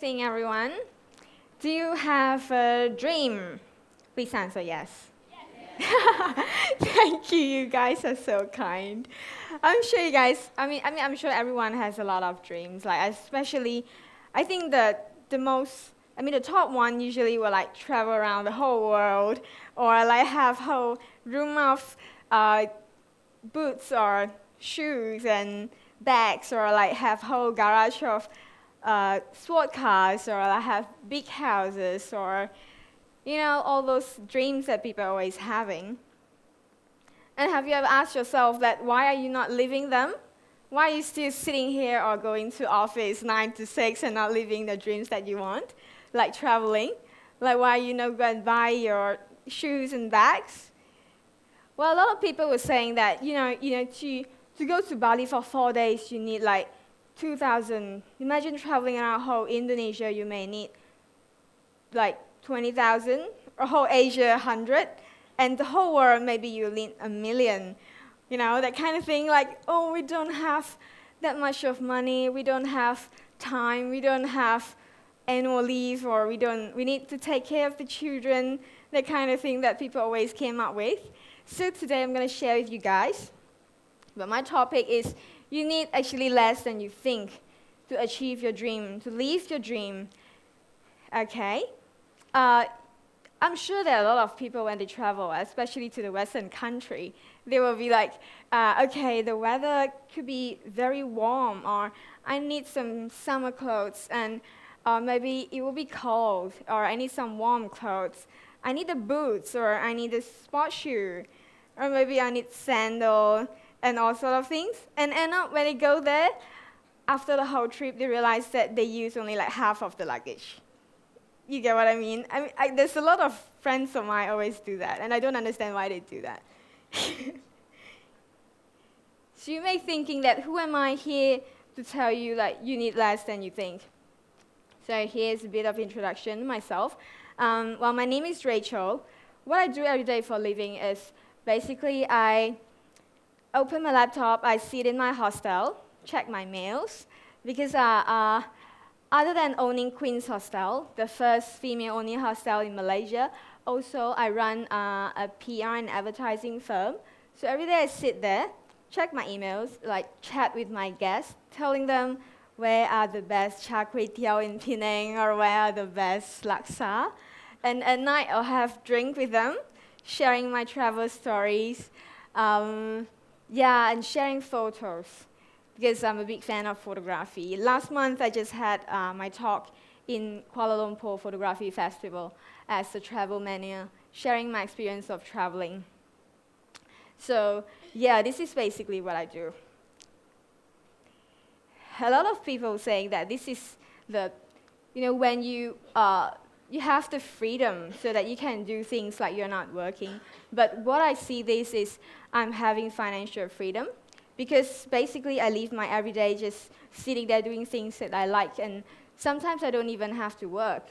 listening, everyone. Do you have a dream? Please answer yes. Thank you. You guys are so kind. I'm sure you guys. I'm sure everyone has a lot of dreams. Like especially, I think the top one usually will like travel around the whole world, or like have whole room of boots or shoes and bags, or like have whole garage of sport cars, or like have big houses, or all those dreams that people are always having. And have you ever asked yourself that why are you not living them? Why are you still sitting here or going to office 9 to 6 and not living the dreams that you want, like traveling? Like why are you not going to buy your shoes and bags? Well, a lot of people were saying that to go to Bali for 4 days you need like 2,000. Imagine traveling around whole Indonesia, you may need like 20,000, or whole Asia 100, and the whole world maybe you need 1 million. That kind of thing. Like, oh, we don't have that much of money, we don't have time, we don't have annual leave, or we need to take care of the children. That kind of thing that people always came up with. So today I'm going to share with you guys. But my topic is you need actually less than you think to achieve your dream, to live your dream. Okay? I'm sure there are a lot of people when they travel, especially to the Western country, they will be like, okay, the weather could be very warm, or I need some summer clothes, and maybe it will be cold, or I need some warm clothes. I need the boots, or I need a sport shoe, or maybe I need sandal, and all sort of things. And end up when they go there, after the whole trip, they realize that they use only like half of the luggage. You get what I mean? There's a lot of friends of mine always do that, and I don't understand why they do that. So you may be thinking that, who am I here to tell you that you need less than you think? So here's a bit of introduction myself. Well, my name is Rachel. What I do every day for a living is basically I open my laptop, I sit in my hostel, check my mails, because other than owning Queen's Hostel, the first female-only hostel in Malaysia, also I run a PR and advertising firm. So every day I sit there, check my emails, like chat with my guests, telling them where are the best char kway teow in Penang, or where are the best laksa. And at night I'll have drink with them, sharing my travel stories, and sharing photos, because I'm a big fan of photography. Last month I just had my talk in Kuala Lumpur Photography Festival as a travel mania, sharing my experience of traveling. So this is basically what I do. A lot of people saying that this is when you have the freedom so that you can do things like you're not working. But what I see this is I'm having financial freedom, because basically I live my everyday just sitting there doing things that I like, and sometimes I don't even have to work.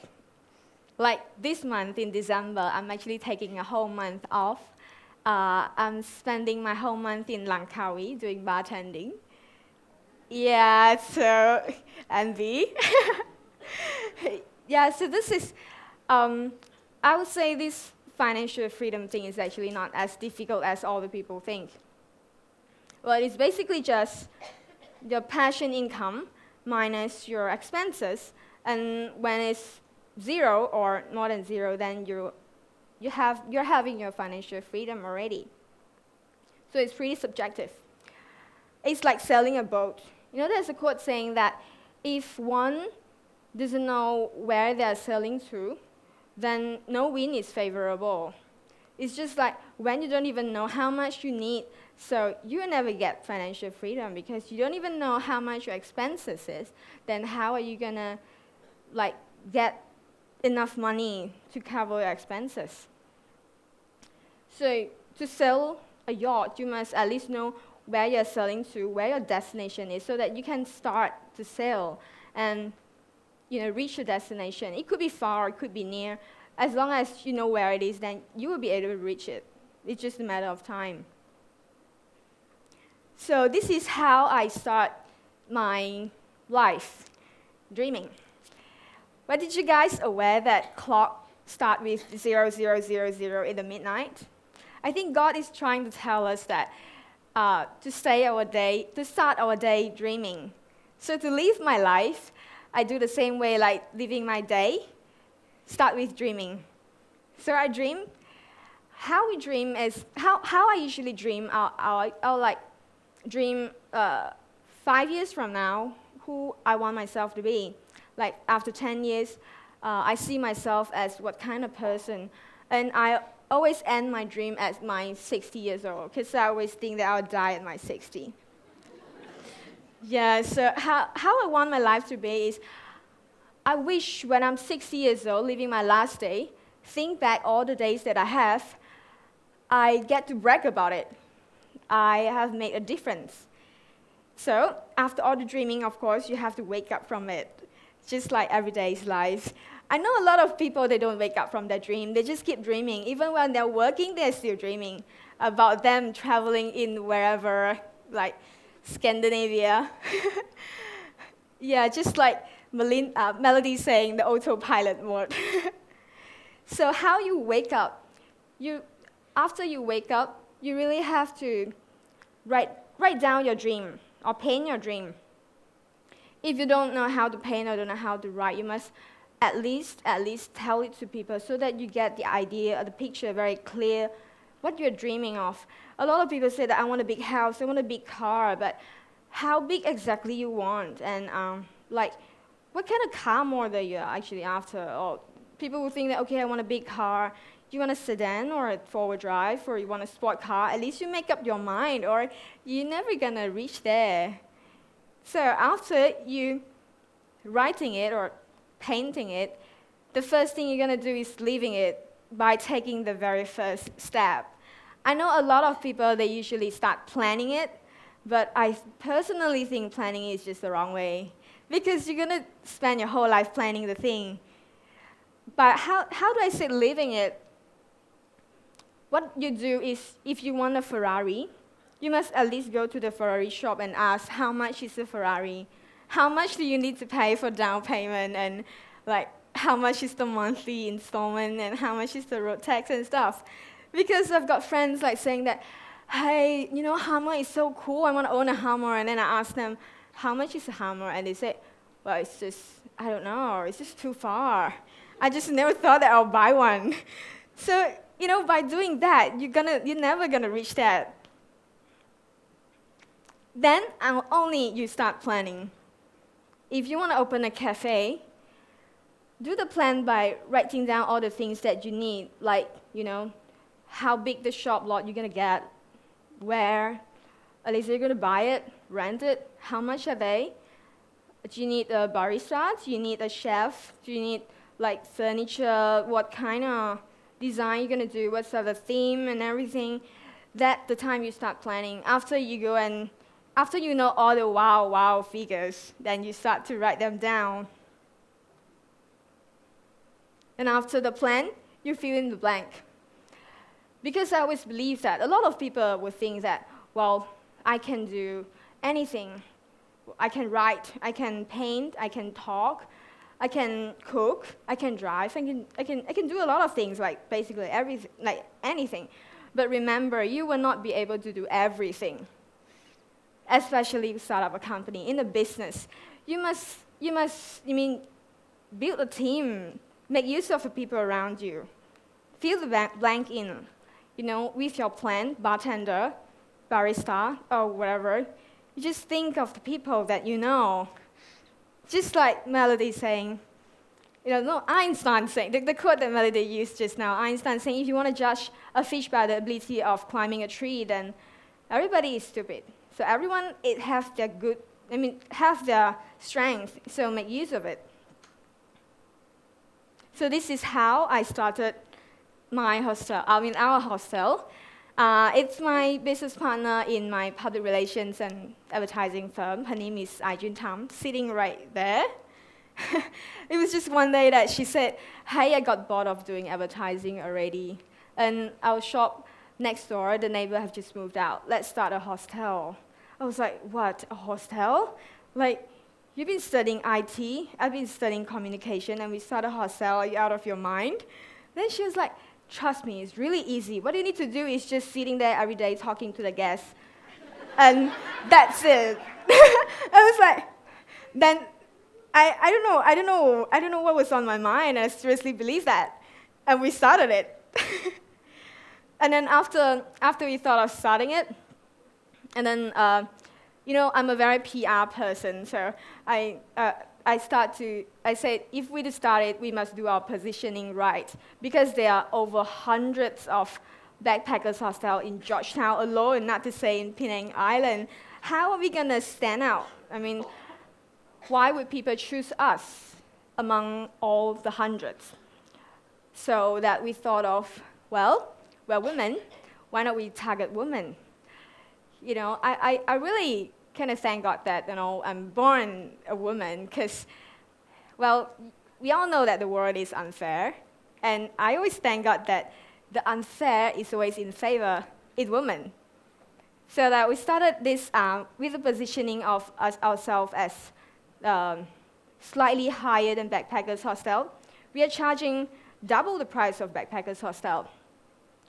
Like this month in December, I'm actually taking a whole month off. I'm spending my whole month in Langkawi doing bartending. Yeah, so envy. So this is, I would say this financial freedom thing is actually not as difficult as all the people think. Well, it's basically just your passion income minus your expenses, and when it's 0 or more than 0, then you're having your financial freedom already. So it's pretty subjective. It's like selling a boat. There's a quote saying that if one doesn't know where they're sailing to, then no wind is favorable. It's just like when you don't even know how much you need, so you never get financial freedom because you don't even know how much your expenses is, then how are you gonna get enough money to cover your expenses? So to sell a yacht, you must at least know where you're sailing to, where your destination is, so that you can start to sail and reach your destination. It could be far, it could be near. As long as you know where it is, then you will be able to reach it. It's just a matter of time. So this is how I start my life, dreaming. But did you guys aware that clock start with 0000 in the midnight? I think God is trying to tell us that to start our day dreaming. So to live my life, I do the same way like living my day, start with dreaming. So I dream. How we dream is, how I usually dream, I'll like dream 5 years from now, who I want myself to be. Like after 10 years, I see myself as what kind of person. And I always end my dream at my 60 years old, because I always think that I'll die at my 60. Yeah, so how I want my life to be is, I wish when I'm 60 years old, living my last day, think back all the days that I have, I get to brag about it. I have made a difference. So after all the dreaming, of course, you have to wake up from it, just like everyday's life. I know a lot of people, they don't wake up from their dream. They just keep dreaming. Even when they're working, they're still dreaming about them traveling in wherever, like Scandinavia. Yeah, just like Melody saying, the autopilot mode. So how you wake up, after you wake up, you really have to write down your dream or paint your dream. If you don't know how to paint or don't know how to write, you must at least tell it to people so that you get the idea or the picture very clear, what you're dreaming of. A lot of people say that I want a big house, I want a big car, but how big exactly you want, and like what kind of car model you're actually after. Or people will think that, okay, I want a big car. You want a sedan or a four-wheel drive, or you want a sport car? At least you make up your mind, or you're never gonna reach there. So after you writing it or painting it, the first thing you're gonna do is leaving it by taking the very first step. I know a lot of people, they usually start planning it, but I personally think planning is just the wrong way, because you're gonna spend your whole life planning the thing. But how do I say living it? What you do is, if you want a Ferrari, you must at least go to the Ferrari shop and ask, how much is a Ferrari? How much do you need to pay for down payment? And like, how much is the monthly installment? And how much is the road tax and stuff? Because I've got friends like saying that, hey, you know, Hummer is so cool, I want to own a Hummer. And then I ask them, how much is a Hummer? And they say, well, it's just, I don't know, it's just too far. I just never thought that I'll buy one. So, you know, by doing that, you're never gonna reach that. Then only you start planning. If you want to open a cafe, do the plan by writing down all the things that you need, like, you know, how big the shop lot you're gonna get, where, at least you're gonna buy it, rent it, how much are they? Do you need a barista? Do you need a chef? Do you need like furniture? What kind of design you're gonna do? What's the theme and everything? That's the time you start planning. After you know all the wow figures, then you start to write them down. And after the plan, you fill in the blank. Because I always believe that a lot of people would think that, well, I can do anything. I can write, I can paint, I can talk, I can cook, I can drive, I can do a lot of things, like basically everything, like anything. But remember, you will not be able to do everything. Especially if you start up a company, in a business. You must build a team, make use of the people around you. Fill the blank in, you know, with your plan, bartender, barista, or whatever. You just think of the people that you know. Just like Melody saying, you know, no, Einstein saying, the quote that Melody used just now, Einstein saying, if you want to judge a fish by the ability of climbing a tree, then everybody is stupid. So everyone, have their strength, so make use of it. So this is how I started our hostel. It's my business partner in my public relations and advertising firm. Her name is Ai-Jun Tam, sitting right there. It was just one day that she said, hey, I got bored of doing advertising already. And our shop next door, the neighbor have just moved out. Let's start a hostel. I was like, what, a hostel? Like, you've been studying IT, I've been studying communication, and we started Hostel, are you out of your mind? Then she was like, trust me, it's really easy. What you need to do is just sitting there every day talking to the guests. And that's it. I was like, then I don't know what was on my mind. I seriously believe that. And we started it. And then after we thought of starting it, and then, I'm a very PR person, so I said, if we start it, we must do our positioning right, because there are over hundreds of backpackers hostel in Georgetown alone, not to say in Penang Island. How are we going to stand out? I mean, why would people choose us among all the hundreds? So that we thought of, well, we're women, why not we target women? I really kind of thank God that, I'm born a woman, because, well, we all know that the world is unfair, and I always thank God that the unfair is always in favor in women. So that we started this with the positioning of ourselves as slightly higher than Backpackers Hostel. We are charging double the price of Backpackers Hostel.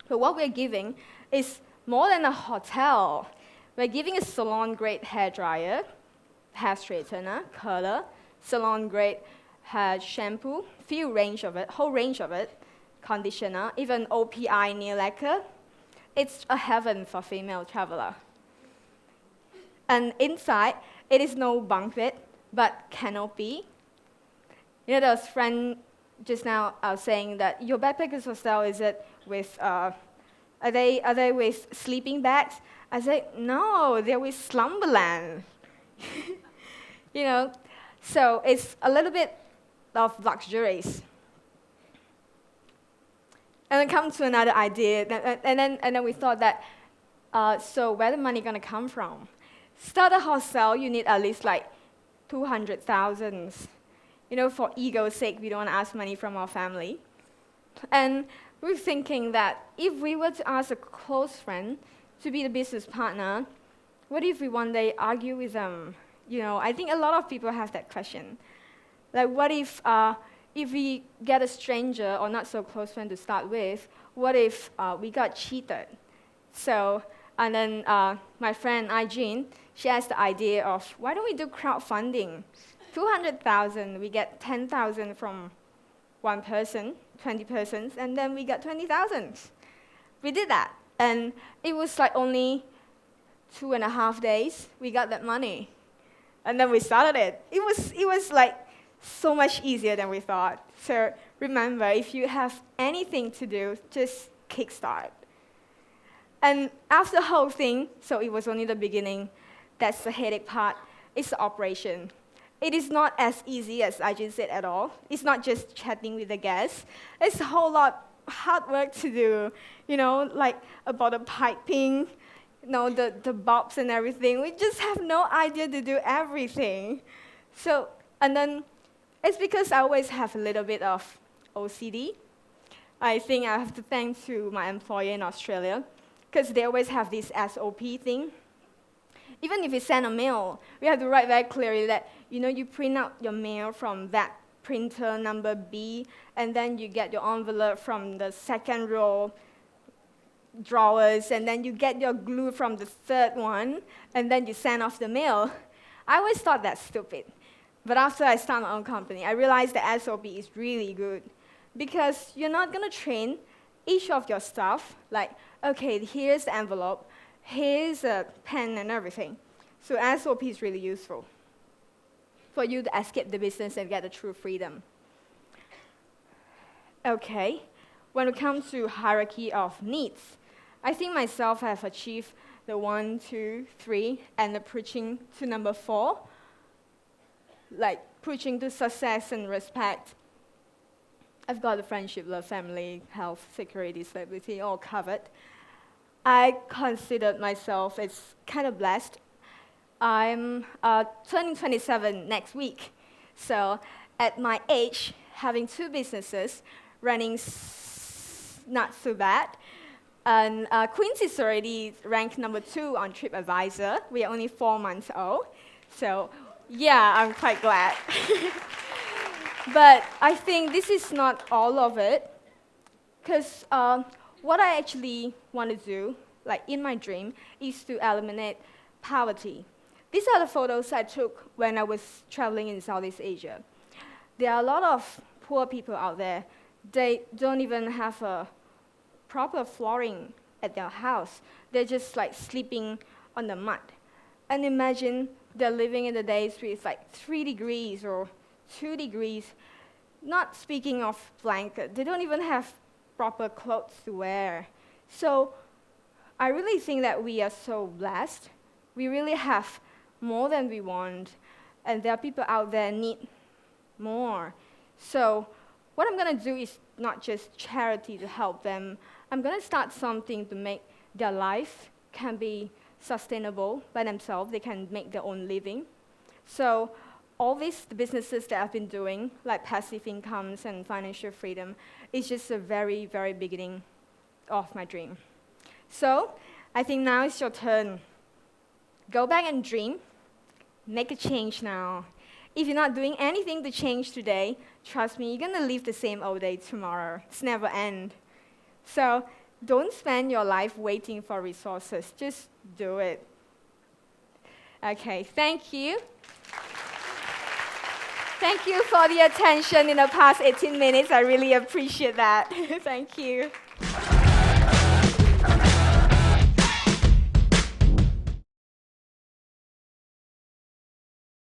But what we're giving is more than a hotel. We're giving a salon-grade hairdryer, hair straightener, curler, salon-grade hair shampoo, whole range of it, conditioner, even OPI nail lacquer. It's a heaven for female traveler. And inside, it is no bunk bed, but canopy. There was a friend just now saying that your backpackers hostel, is it with, are they with sleeping bags? I said, no, they're with Slumberland. So it's a little bit of luxuries. And then come to another idea, and then we thought that, so where the money gonna come from? Start a hostel, you need at least like 200,000. For ego's sake, we don't want to ask money from our family. And we're thinking that if we were to ask a close friend to be the business partner, what if we one day argue with them? I think a lot of people have that question. Like, what if we get a stranger or not so close friend to start with, what if we got cheated? So, and then my friend, Jean, she has the idea of, why don't we do crowdfunding? 200,000, we get 10,000 from one person, 20 persons, and then we got 20,000. We did that, and it was like only 2.5 days, we got that money. And then we started it. It was like so much easier than we thought. So remember, if you have anything to do, just kickstart. And after the whole thing, so it was only the beginning, that's the headache part, it's the operation. It is not as easy as Ajin said at all. It's not just chatting with the guests. It's a whole lot hard work to do, like about the piping, the bulbs and everything. We just have no idea to do everything. So, and then it's because I always have a little bit of OCD. I think I have to thank to my employer in Australia, because they always have this SOP thing. Even if you send a mail, we have to write very clearly that, you print out your mail from that printer number B, and then you get your envelope from the second row drawers, and then you get your glue from the third one, and then you send off the mail. I always thought that's stupid. But after I started my own company, I realized that SOP is really good, because you're not going to train each of your staff, like, okay, here's the envelope, here's a pen and everything. So SOP is really useful for you to escape the business and get the true freedom. Okay, when it comes to hierarchy of needs, I think myself have achieved the 1, 2, 3, and the preaching to number 4, like preaching to success and respect. I've got the friendship, love, family, health, security, stability, all covered. I considered myself as kind of blessed. I'm turning 27 next week. So at my age, having 2 businesses, running not so bad. And Queen's is already ranked number 2 on TripAdvisor. We are only 4 months old. So Yeah, I'm quite glad. But I think this is not all of it, because what I actually want to do, like in my dream, is to eliminate poverty. These are the photos I took when I was traveling in Southeast Asia. There are a lot of poor people out there. They don't even have a proper flooring at their house. They're just like sleeping on the mud. And imagine they're living in the days with like 3 degrees or 2 degrees, not speaking of blanket. They don't even have proper clothes to wear. So I really think that we are so blessed. We really have more than we want. And there are people out there need more. So what I'm going to do is not just charity to help them. I'm going to start something to make their life can be sustainable by themselves. They can make their own living. So all these businesses that I've been doing, like passive incomes and financial freedom, is just a very, very beginning of my dream. So I think now it's your turn. Go back and dream. Make a change now. If you're not doing anything to change today, trust me, you're going to live the same old day tomorrow. It's never end. So don't spend your life waiting for resources. Just do it. Okay, thank you. Thank you for the attention in the past 18 minutes. I really appreciate that. Thank you.